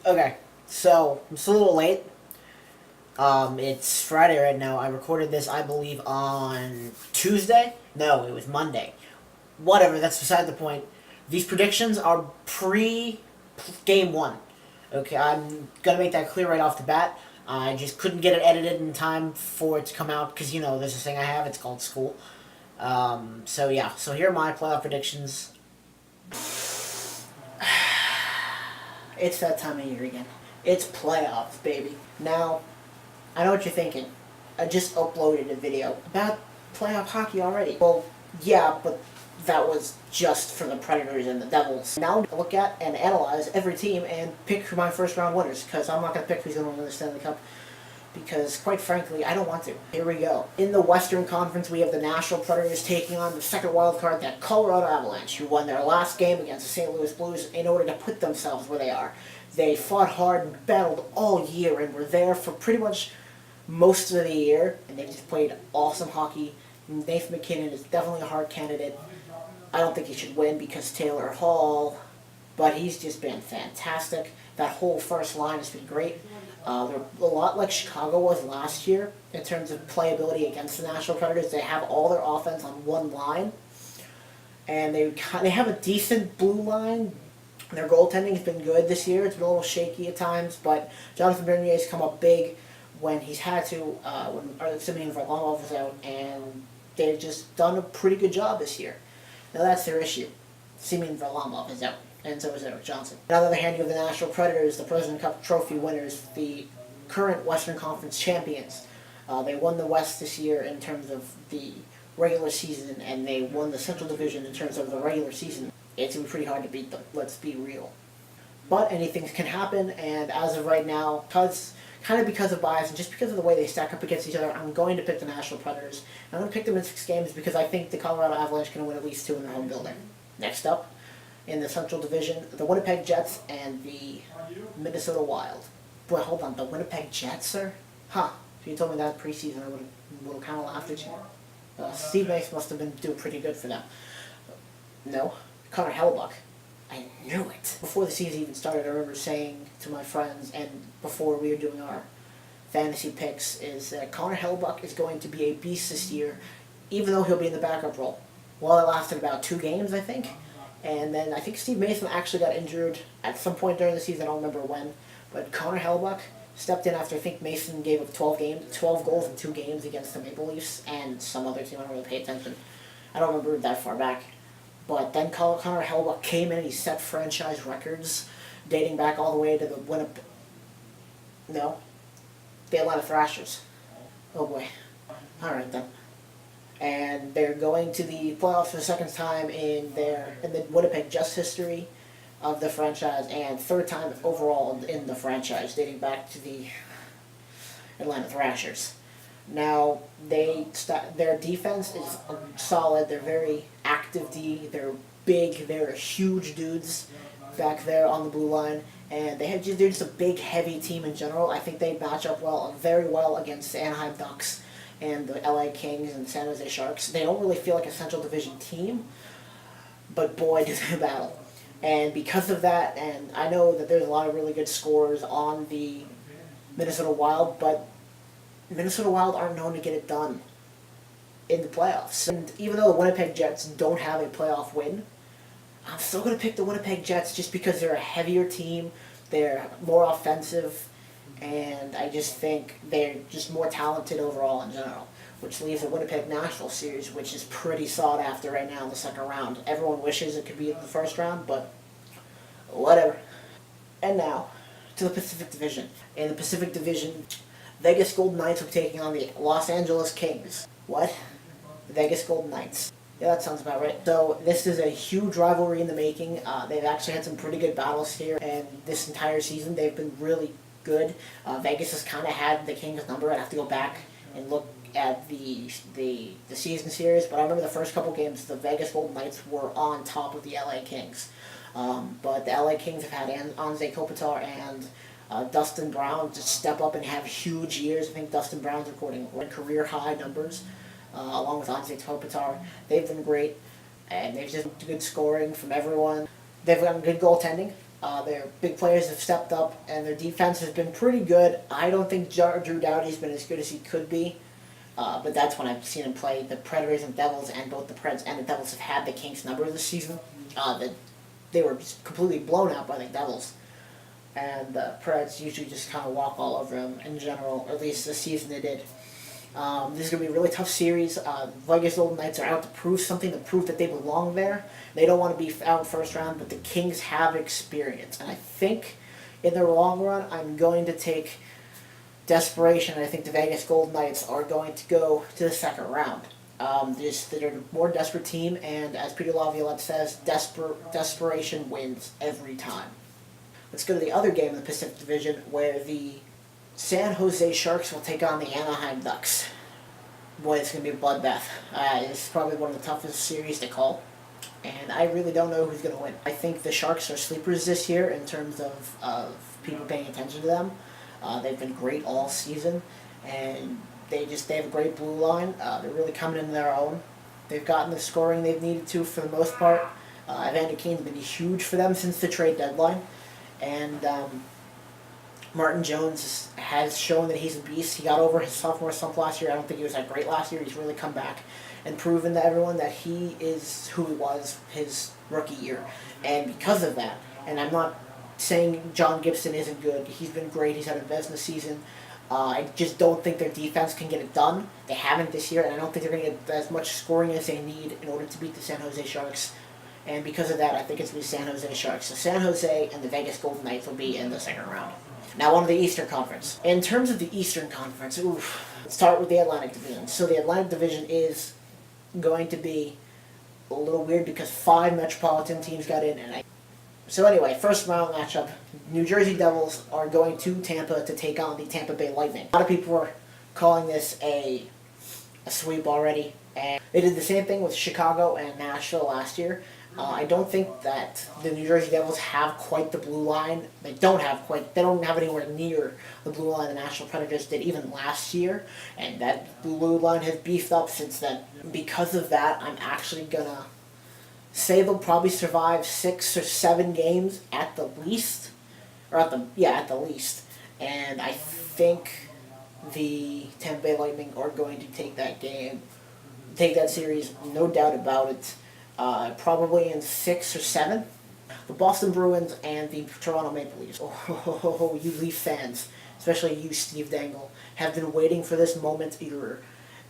Okay, so I'm still a little late. It's Friday right now. I recorded this, I believe, on Tuesday. No, it was Monday. Whatever. That's beside the point. These predictions are pre game one. Okay, I'm gonna make that clear right off the bat. I just couldn't get it edited in time for it to come out because there's this thing I have. It's called school. So yeah. So here are my playoff predictions. It's that time of year again. It's playoffs, baby. Now, I know what you're thinking. I just uploaded a video about playoff hockey already. Well, yeah, but that was just for the Predators and the Devils. Now I look at and analyze every team and pick my first round winners, because I'm not going to pick who's going to win the Stanley Cup, because quite frankly, I don't want to. Here we go. In the Western Conference, we have the Nashville Predators taking on the second wild card, that Colorado Avalanche, who won their last game against the St. Louis Blues in order to put themselves where they are. They fought hard and battled all year and were there for pretty much most of the year, and they just played awesome hockey. Nathan MacKinnon is definitely a hard candidate. I don't think he should win because Taylor Hall, but he's just been fantastic. That whole first line has been great. They're a lot like Chicago was last year in terms of playability against the Nashville Predators. They have all their offense on one line, and they have a decent blue line. Their goaltending has been good this year. It's been a little shaky at times, but Jonathan Bernier's come up big when he's had to, when Simeon Varlamov was out, and they've just done a pretty good job this year. Now that's their issue. Simeon Varlamov is out, and so is Eric Johnson. On the other hand, you have the Nashville Predators, the President Cup Trophy winners, the current Western Conference champions. They won the West this year in terms of the regular season, and they won the Central Division in terms of the regular season. It's going to be pretty hard to beat them, let's be real. But anything can happen, and as of right now, kind of because of bias and just because of the way they stack up against each other, I'm going to pick the Nashville Predators. I'm going to pick them in 6 games because I think the Colorado Avalanche can win at least 2 in their home building. Next up, in the Central Division, the Winnipeg Jets and the Minnesota Wild. Boy, hold on, the Winnipeg Jets, sir? Huh. If you told me that preseason, I would have kind of laughed at you. Steve Mace must have been doing pretty good for them. No. Connor Hellebuyck. I knew it. Before the season even started, I remember saying to my friends, and before we were doing our fantasy picks, is that Connor Hellebuyck is going to be a beast this year, even though he'll be in the backup role. Well, it lasted about 2 games, I think. And then I think Steve Mason actually got injured at some point during the season. I don't remember when. But Connor Hellebuyck stepped in after I think Mason gave up 12 goals in 2 games against the Maple Leafs and some other team. I don't really pay attention. I don't remember that far back. But then Connor Hellebuyck came in and he set franchise records dating back all the way to the the Atlanta Thrashers. Oh boy. Alright then. And they're going to the playoffs for the second time in the Winnipeg Jets history of the franchise, and 3rd time overall in the franchise, dating back to the Atlanta Thrashers. Now, their defense is solid. They're very active D. They're big. They're huge dudes back there on the blue line, and they're just a big, heavy team in general. I think they match up very well against the Anaheim Ducks and the LA Kings and San Jose Sharks. They don't really feel like a Central Division team, but boy, do they battle. And because of that, and I know that there's a lot of really good scorers on the Minnesota Wild, but Minnesota Wild aren't known to get it done in the playoffs. And even though the Winnipeg Jets don't have a playoff win, I'm still going to pick the Winnipeg Jets just because they're a heavier team, they're more offensive, and I just think they're just more talented overall in general, which leaves the Winnipeg-Nashville series, which is pretty sought after right now in the second round. Everyone wishes it could be in the first round, but whatever. And now, to the Pacific Division. In the Pacific Division, Vegas Golden Knights will be taking on the Los Angeles Kings. What? The Vegas Golden Knights. Yeah, that sounds about right. So this is a huge rivalry in the making. They've actually had some pretty good battles here, and this entire season they've been really good. Vegas has kind of had the Kings' number. I'd have to go back and look at the season series, but I remember the first couple games, the Vegas Golden Knights were on top of the LA Kings. But the LA Kings have had Anze Kopitar and Dustin Brown to step up and have huge years. I think Dustin Brown's recording career high numbers, along with Anze Kopitar. They've been great, and they've just good scoring from everyone. They've gotten good goaltending. Their big players have stepped up, and their defense has been pretty good. I don't think Drew Doughty's been as good as he could be, but that's when I've seen him play the Predators and Devils, and both the Preds and the Devils have had the Kings number this season. They were just completely blown out by the Devils, and the Preds usually just kind of walk all over them in general, or at least this season they did. This is going to be a really tough series. Vegas Golden Knights are out to prove something, to prove that they belong there. They don't want to be out first round, but the Kings have experience. And I think in the long run, I'm going to take desperation. I think the Vegas Golden Knights are going to go to the second round. They're a more desperate team, and as Peter Laviolette says, desperation wins every time. Let's go to the other game in the Pacific Division, where the San Jose Sharks will take on the Anaheim Ducks. Boy, it's going to be a bloodbath. It's probably one of the toughest series to call, and I really don't know who's going to win. I think the Sharks are sleepers this year in terms of people paying attention to them. They've been great all season, and they have a great blue line. They're really coming into their own. They've gotten the scoring they've needed to for the most part. Evander Kane's been huge for them since the trade deadline, and Martin Jones has shown that he's a beast. He got over his sophomore slump last year. I don't think he was that great last year. He's really come back and proven to everyone that he is who he was his rookie year. And because of that, and I'm not saying John Gibson isn't good. He's been great. He's had a business season. I just don't think their defense can get it done. They haven't this year, and I don't think they're going to get as much scoring as they need in order to beat the San Jose Sharks. And because of that, I think it's going to be San Jose Sharks. So San Jose and the Vegas Golden Knights will be in the second round. Now on to the Eastern Conference. In terms of the Eastern Conference, let's start with the Atlantic Division. So the Atlantic Division is going to be a little weird because 5 metropolitan teams got in. So anyway, first round matchup, New Jersey Devils are going to Tampa to take on the Tampa Bay Lightning. A lot of people are calling this a sweep already, and they did the same thing with Chicago and Nashville last year. I don't think that the New Jersey Devils have quite the blue line. They don't have anywhere near the blue line the Nashville Predators did even last year, and that blue line has beefed up since then. Because of that, I'm actually gonna say they'll probably survive 6 or 7 games at the least, at the least. And I think the Tampa Bay Lightning are going to take that series, no doubt about it. Probably in 6 or 7. The Boston Bruins and the Toronto Maple Leafs. Oh, you Leaf fans, especially you, Steve Dangle, have been waiting for this moment your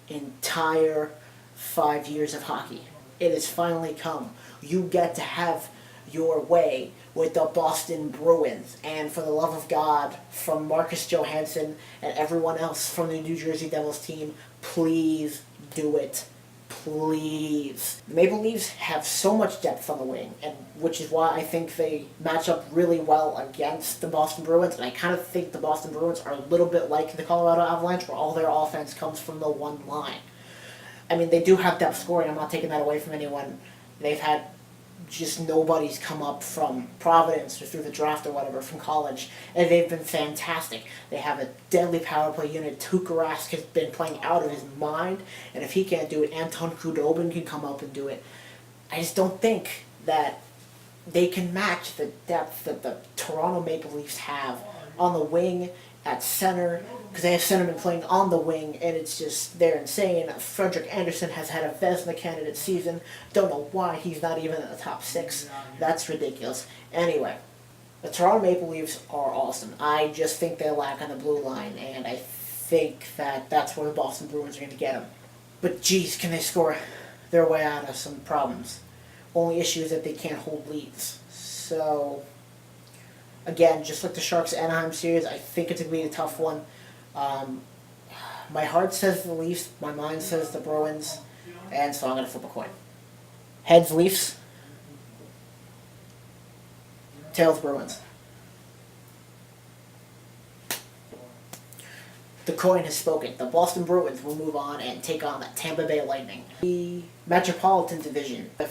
entire 5 years of hockey. It has finally come. You get to have your way with the Boston Bruins. And for the love of God, from Marcus Johansson and everyone else from the New Jersey Devils team, please do it. Please. The Maple Leafs have so much depth on the wing, and which is why I think they match up really well against the Boston Bruins. And I kind of think the Boston Bruins are a little bit like the Colorado Avalanche, where all their offense comes from the one line. I mean, they do have depth scoring. I'm not taking that away from anyone. They've had just nobody's come up from Providence or through the draft or whatever from college, and they've been fantastic. They have a deadly power play unit. Tuukka Rask has been playing out of his mind, and if he can't do it, Anton Khudobin can come up and do it. I just don't think that they can match the depth that the Toronto Maple Leafs have on the wing, at center, because they have centermen playing on the wing, and it's just, they're insane. Frederik Andersen has had a Vezina candidate season. Don't know why he's not even in the top 6. That's ridiculous. Anyway, the Toronto Maple Leafs are awesome. I just think they lack on the blue line, and I think that that's where the Boston Bruins are going to get them. But geez, can they score their way out of some problems? Only issue is that they can't hold leads. So again, just like the Sharks-Anaheim series, I think it's going to be a tough one. My heart says the Leafs, my mind says the Bruins, and so I'm going to flip a coin. Heads, Leafs. Tails, Bruins. The coin has spoken. The Boston Bruins will move on and take on the Tampa Bay Lightning. The Metropolitan Division. The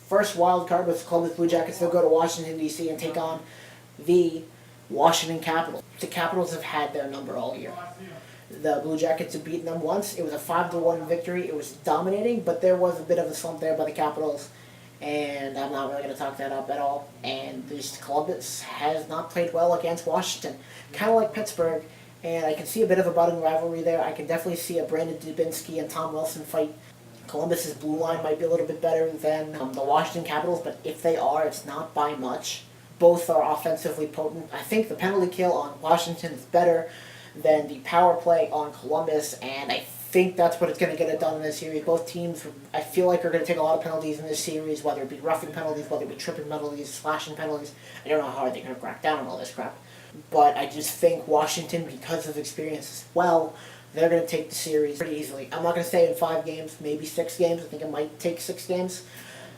first wild card was the Columbus Blue Jackets. They'll go to Washington, D.C. and take on the Washington Capitals. The Capitals have had their number all year. The Blue Jackets have beaten them once. It was a 5-1 victory. It was dominating, but there was a bit of a slump there by the Capitals. and I'm not really going to talk that up at all. And this Columbus has not played well against Washington, kind of like Pittsburgh, and I can see a bit of a budding rivalry there. I can definitely see a Brandon Dubinsky and Tom Wilson fight. Columbus's blue line might be a little bit better than the Washington Capitals, but if they are, it's not by much. Both are offensively potent. I think the penalty kill on Washington is better than the power play on Columbus, and I think that's what it's going to get it done in this series. Both teams, I feel like, are going to take a lot of penalties in this series, whether it be roughing penalties, whether it be tripping penalties, slashing penalties. I don't know how hard they're going to crack down on all this crap. But I just think Washington, because of experience as well, they're going to take the series pretty easily. I'm not going to say in 5 games, maybe 6 games. I think it might take 6 games.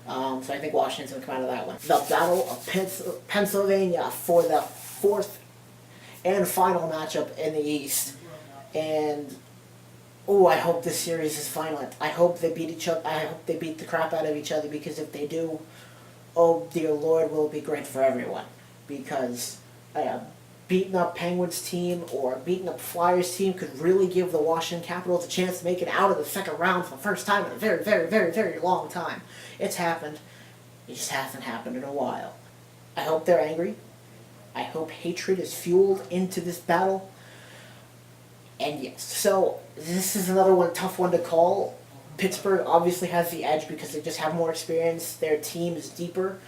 So I think Washington's going to come out of that one. The Battle of Pennsylvania for the 4th and final matchup in the East. And, I hope this series is violent. I hope they beat each other. I hope they beat the crap out of each other, because if they do, oh dear Lord, will it be great for everyone. Because beating up Penguins team or beating up Flyers team could really give the Washington Capitals a chance to make it out of the second round for the first time in a very, very, very, very long time. It's happened. It just hasn't happened in a while. I hope they're angry. I hope hatred is fueled into this battle. And yes, so this is another one, tough one to call. Pittsburgh obviously has the edge because they just have more experience. Their team is deeper.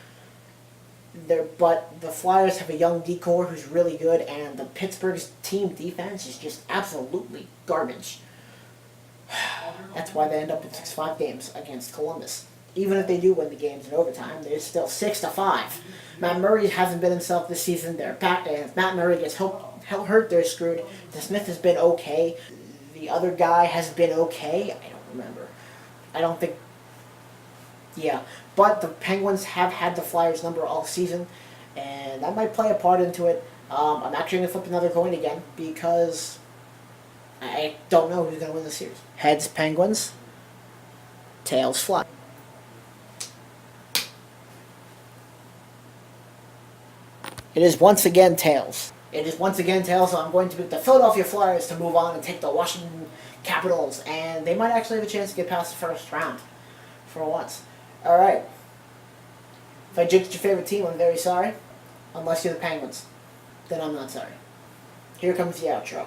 But the Flyers have a young decor who's really good, and the Pittsburgh's team defense is just absolutely garbage. That's why they end up in 6-5 games against Columbus. Even if they do win the games in overtime, they're still 6-5. Matt Murray hasn't been himself this season. They're back, and if Matt Murray gets hurt, they're screwed. The Smith has been okay. The other guy has been okay. I don't remember. I don't think... Yeah. But the Penguins have had the Flyers number all season, and that might play a part into it. I'm actually going to flip another coin again, because I don't know who's going to win the series. Heads, Penguins. Tails, Fly. It is once again tails. It is once again tails, so I'm going to pick the Philadelphia Flyers to move on and take the Washington Capitals, and they might actually have a chance to get past the first round for once. Alright. If I jinxed your favorite team, I'm very sorry. Unless you're the Penguins. Then I'm not sorry. Here comes the outro.